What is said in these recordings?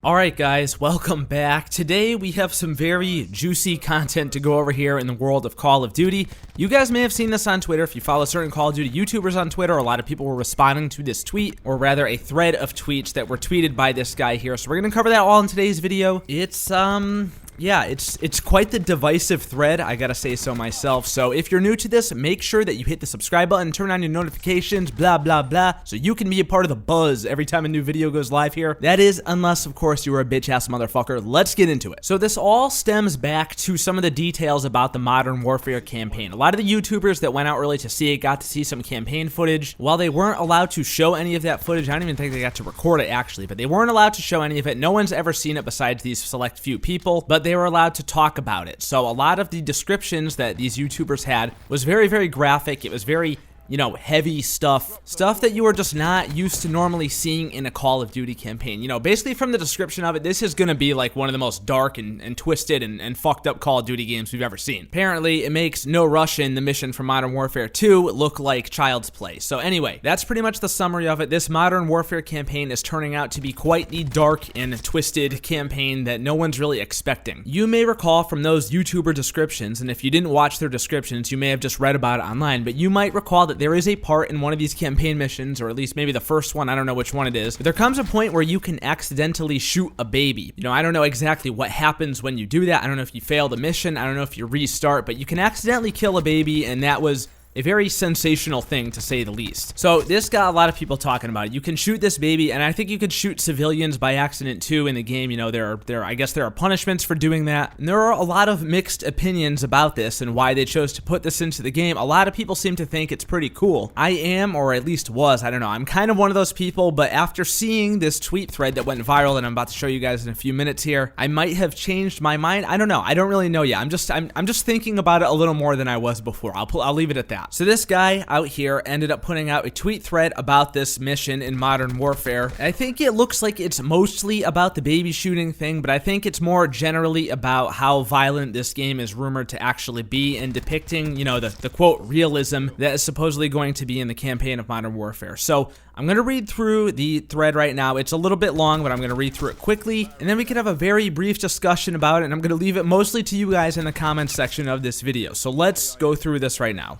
Alright guys, welcome back. Today we have some very juicy content to go over here in the world of Call of Duty. You guys may have seen this on Twitter. If you follow certain Call of Duty YouTubers on Twitter, a lot of people were responding to this tweet, or rather a thread of tweets that were tweeted by this guy here. So we're going to cover that all in today's video. It's quite the divisive thread, I gotta say so myself. So if you're new to this, make sure that you hit the subscribe button, turn on your notifications, blah, blah, blah, so you can be a part of the buzz every time a new video goes live here. That is, unless, of course, you are a bitch-ass motherfucker. Let's get into it. So this all stems back to some of the details about the Modern Warfare campaign. A lot of the YouTubers that went out early to see it got to see some campaign footage. While they weren't allowed to show any of that footage, I don't even think they got to record it, actually, but they weren't allowed to show any of it. No one's ever seen it besides these select few people, but they were allowed to talk about it. So a lot of the descriptions that these YouTubers had was very, very graphic. It was very, heavy stuff that you are just not used to normally seeing in a Call of Duty campaign. Basically from the description of it, this is gonna be like one of the most dark and twisted and fucked up Call of Duty games we've ever seen. Apparently, it makes No Russian, the mission from Modern Warfare 2, look like child's play. So anyway, that's pretty much the summary of it. This Modern Warfare campaign is turning out to be quite the dark and twisted campaign that no one's really expecting. You may recall from those YouTuber descriptions, and if you didn't watch their descriptions, you may have just read about it online, but you might recall that there is a part in one of these campaign missions, or at least maybe the first one, I don't know which one it is, but there comes a point where you can accidentally shoot a baby. I don't know exactly what happens when you do that. I don't know if you fail the mission, I don't know if you restart, but you can accidentally kill a baby, and that was a very sensational thing, to say the least. So this got a lot of people talking about it. You can shoot this baby, and I think you could shoot civilians by accident too in the game. I guess there are punishments for doing that. And there are a lot of mixed opinions about this and why they chose to put this into the game. A lot of people seem to think it's pretty cool. I am, or at least was, I don't know. I'm kind of one of those people, but after seeing this tweet thread that went viral that I'm about to show you guys in a few minutes here, I might have changed my mind. I don't know. I don't really know yet. I'm just thinking about it a little more than I was before. I'll leave it at that. So this guy out here ended up putting out a tweet thread about this mission in Modern Warfare. I think it looks like it's mostly about the baby shooting thing, but I think it's more generally about how violent this game is rumored to actually be, and depicting, the quote, realism that is supposedly going to be in the campaign of Modern Warfare. So I'm going to read through the thread right now. It's a little bit long, but I'm going to read through it quickly, and then we can have a very brief discussion about it, and I'm going to leave it mostly to you guys in the comments section of this video. So let's go through this right now.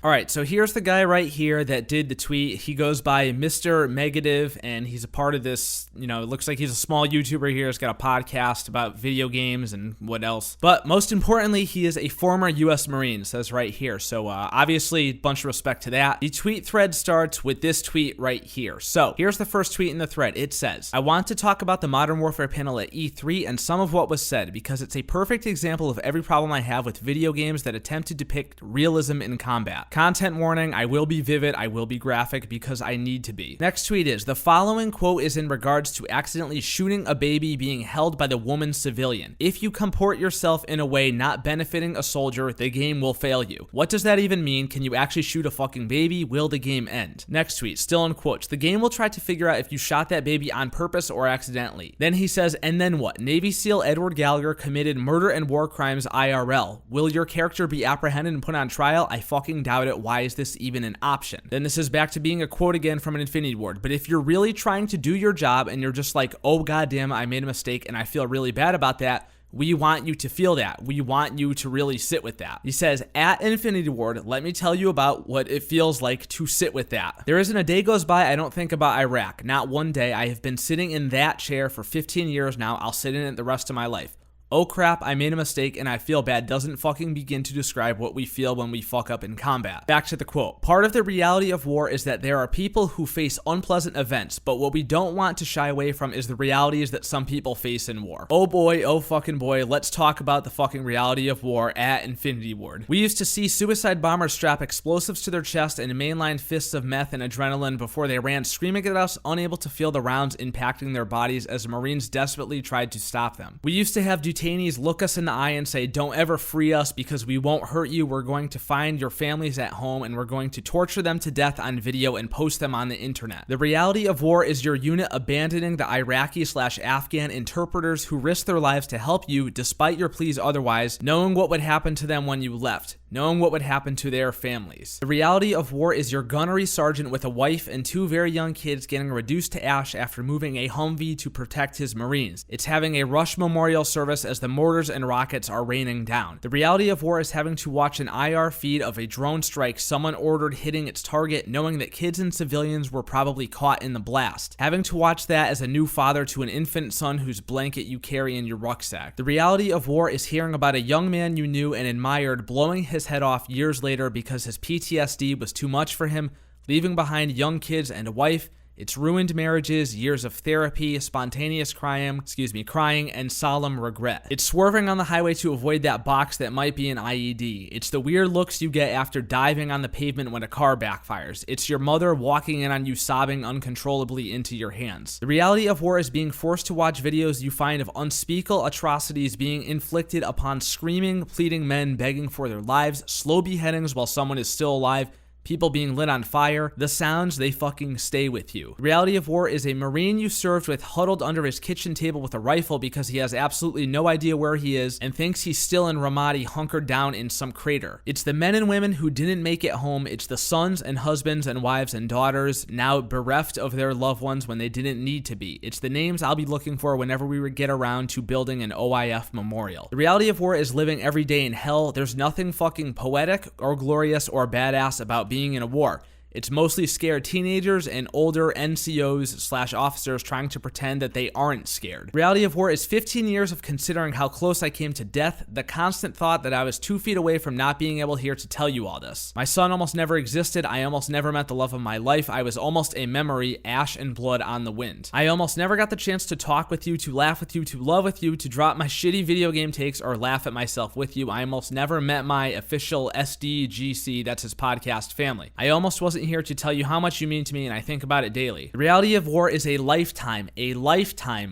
Alright, so here's the guy right here that did the tweet. He goes by Mr. Negative, and he's a part of this, it looks like he's a small YouTuber here. He's got a podcast about video games and what else. But most importantly, he is a former U.S. Marine, says right here. So obviously, a bunch of respect to that. The tweet thread starts with this tweet right here. So here's the first tweet in the thread. It says, "I want to talk about the Modern Warfare panel at E3 and some of what was said, because it's a perfect example of every problem I have with video games that attempt to depict realism in combat. Content warning, I will be vivid, I will be graphic, because I need to be." Next tweet is, "The following quote is in regards to accidentally shooting a baby being held by the woman civilian. If you comport yourself in a way not benefiting a soldier, the game will fail you. What does that even mean? Can you actually shoot a fucking baby? Will the game end?" Next tweet, still in quotes, "The game will try to figure out if you shot that baby on purpose or accidentally." Then he says, "And then what? Navy SEAL Edward Gallagher committed murder and war crimes IRL. Will your character be apprehended and put on trial? I fucking doubt it. Why is this even an option?" Then this is back to being a quote again from an Infinity Ward. "But if you're really trying to do your job and you're just like, oh goddamn, I made a mistake and I feel really bad about that, we want you to feel that. We want you to really sit with that." He says, "At Infinity Ward, let me tell you about what it feels like to sit with that. There isn't a day goes by I don't think about Iraq. Not one day. I have been sitting in that chair for 15 years now. I'll sit in it the rest of my life. Oh crap, I made a mistake and I feel bad doesn't fucking begin to describe what we feel when we fuck up in combat." Back to the quote. "Part of the reality of war is that there are people who face unpleasant events, but what we don't want to shy away from is the realities that some people face in war." Oh boy, oh fucking boy, let's talk about the fucking reality of war at Infinity Ward. We used to see suicide bombers strap explosives to their chest and mainline fists of meth and adrenaline before they ran screaming at us, unable to feel the rounds impacting their bodies as Marines desperately tried to stop them. We used to have detainees look us in the eye and say, don't ever free us because we won't hurt you. We're going to find your families at home and we're going to torture them to death on video and post them on the internet. The reality of war is your unit abandoning the Iraqi/Afghan interpreters who risked their lives to help you despite your pleas otherwise, knowing what would happen to them when you left, knowing what would happen to their families. The reality of war is your gunnery sergeant with a wife and 2 very young kids getting reduced to ash after moving a Humvee to protect his Marines. It's having a Rush memorial service as the mortars and rockets are raining down. The reality of war is having to watch an IR feed of a drone strike someone ordered hitting its target, knowing that kids and civilians were probably caught in the blast. Having to watch that as a new father to an infant son whose blanket you carry in your rucksack. The reality of war is hearing about a young man you knew and admired blowing his head off years later because his PTSD was too much for him, leaving behind young kids and a wife. It's ruined marriages, years of therapy, spontaneous crying, and solemn regret. It's swerving on the highway to avoid that box that might be an IED. It's the weird looks you get after diving on the pavement when a car backfires. It's your mother walking in on you sobbing uncontrollably into your hands. The reality of war is being forced to watch videos you find of unspeakable atrocities being inflicted upon screaming, pleading men begging for their lives, slow beheadings while someone is still alive, people being lit on fire, the sounds, they fucking stay with you. The reality of war is a Marine you served with huddled under his kitchen table with a rifle because he has absolutely no idea where he is and thinks he's still in Ramadi hunkered down in some crater. It's the men and women who didn't make it home. It's the sons and husbands and wives and daughters now bereft of their loved ones when they didn't need to be. It's the names I'll be looking for whenever we would get around to building an OIF memorial. The reality of war is living every day in hell. There's nothing fucking poetic or glorious or badass about being in a war. It's mostly scared teenagers and older NCOs/officers trying to pretend that they aren't scared. Reality of war is 15 years of considering how close I came to death, the constant thought that I was 2 feet away from not being able here to tell you all this. My son almost never existed. I almost never met the love of my life. I was almost a memory, ash and blood on the wind. I almost never got the chance to talk with you, to laugh with you, to love with you, to drop my shitty video game takes or laugh at myself with you. I almost never met my official SDGC, that's his podcast, family. I almost wasn't here to tell you how much you mean to me, and I think about it daily. The reality of war is a lifetime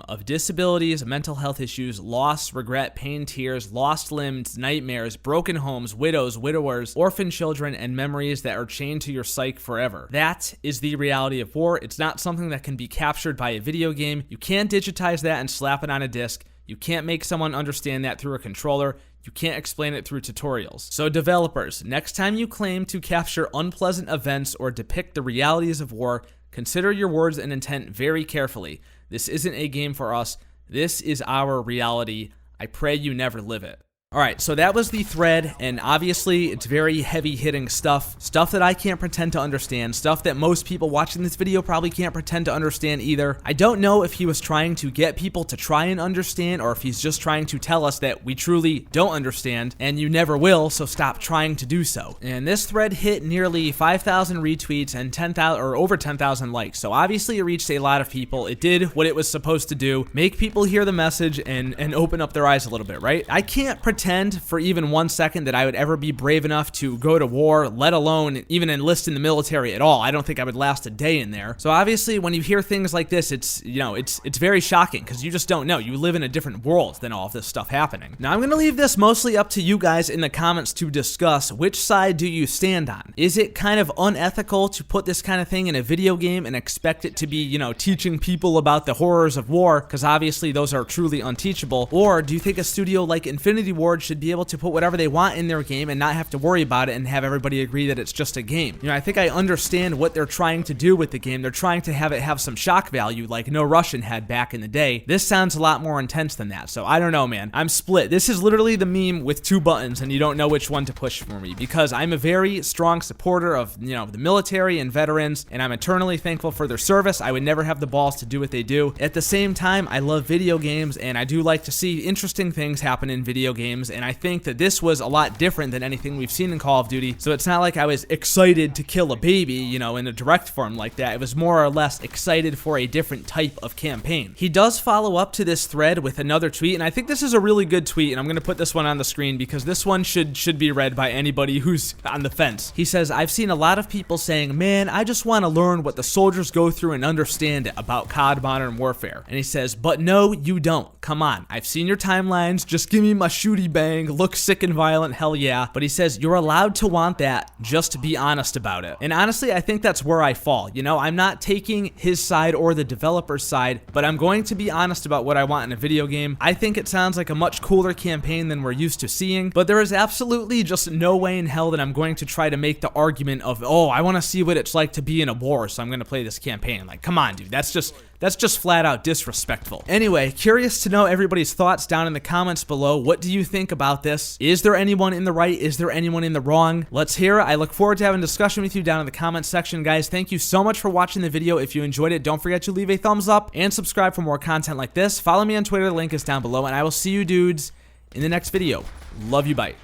of disabilities, mental health issues, loss, regret, pain, tears, lost limbs, nightmares, broken homes, widows, widowers, orphan children, and memories that are chained to your psyche forever. That is the reality of war. It's not something that can be captured by a video game. You can't digitize that and slap it on a disc. You can't make someone understand that through a controller. You can't explain it through tutorials. So developers, next time you claim to capture unpleasant events or depict the realities of war, consider your words and intent very carefully. This isn't a game for us. This is our reality. I pray you never live it. Alright, so that was the thread, and obviously it's very heavy-hitting stuff that I can't pretend to understand, stuff that most people watching this video probably can't pretend to understand either. I don't know if he was trying to get people to try and understand, or if he's just trying to tell us that we truly don't understand, and you never will, so stop trying to do so. And this thread hit nearly 5,000 retweets and 10,000 or over 10,000 likes, so obviously it reached a lot of people. It did what it was supposed to do, make people hear the message and open up their eyes a little bit, right? I can't pretend for even 1 second that I would ever be brave enough to go to war, let alone even enlist in the military at all. I don't think I would last a day in there. So obviously when you hear things like this, it's very shocking because you just don't know. You live in a different world than all of this stuff happening. Now I'm going to leave this mostly up to you guys in the comments to discuss. Which side do you stand on? Is it kind of unethical to put this kind of thing in a video game and expect it to be, teaching people about the horrors of war? Because obviously those are truly unteachable. Or do you think a studio like Infinity Ward should be able to put whatever they want in their game and not have to worry about it and have everybody agree that it's just a game? I think I understand what they're trying to do with the game. They're trying to have it have some shock value like No Russian had back in the day. This sounds a lot more intense than that, so I don't know, man. I'm split. This is literally the meme with 2 buttons and you don't know which one to push for me, because I'm a very strong supporter of, the military and veterans, and I'm eternally thankful for their service. I would never have the balls to do what they do. At the same time, I love video games, and I do like to see interesting things happen in video games. games, and I think that this was a lot different than anything we've seen in Call of Duty. So it's not like I was excited to kill a baby, you know, in a direct form like that. It was more or less excited for a different type of campaign. He does follow up to this thread with another tweet, and I think this is a really good tweet, and I'm going to put this one on the screen because this one should be read by anybody who's on the fence. He says, I've seen a lot of people saying, man, I just want to learn what the soldiers go through and understand it about COD Modern Warfare. And he says, but no, you don't. Come on. I've seen your timelines. Just give me my shooty bang. Look sick and violent. Hell yeah. But he says, you're allowed to want that. Just be honest about it. And honestly, I think that's where I fall. You know, I'm not taking his side or the developer's side, but I'm going to be honest about what I want in a video game. I think it sounds like a much cooler campaign than we're used to seeing, but there is absolutely just no way in hell that I'm going to try to make the argument of, oh, I want to see what it's like to be in a war, so I'm going to play this campaign. Like, come on, dude. That's just flat out disrespectful. Anyway, curious to know everybody's thoughts down in the comments below. What do you think about this? Is there anyone in the right? Is there anyone in the wrong? Let's hear it. I look forward to having a discussion with you down in the comments section, guys. Thank you so much for watching the video. If you enjoyed it, don't forget to leave a thumbs up and subscribe for more content like this. Follow me on Twitter. The link is down below, and I will see you dudes in the next video. Love you, bye.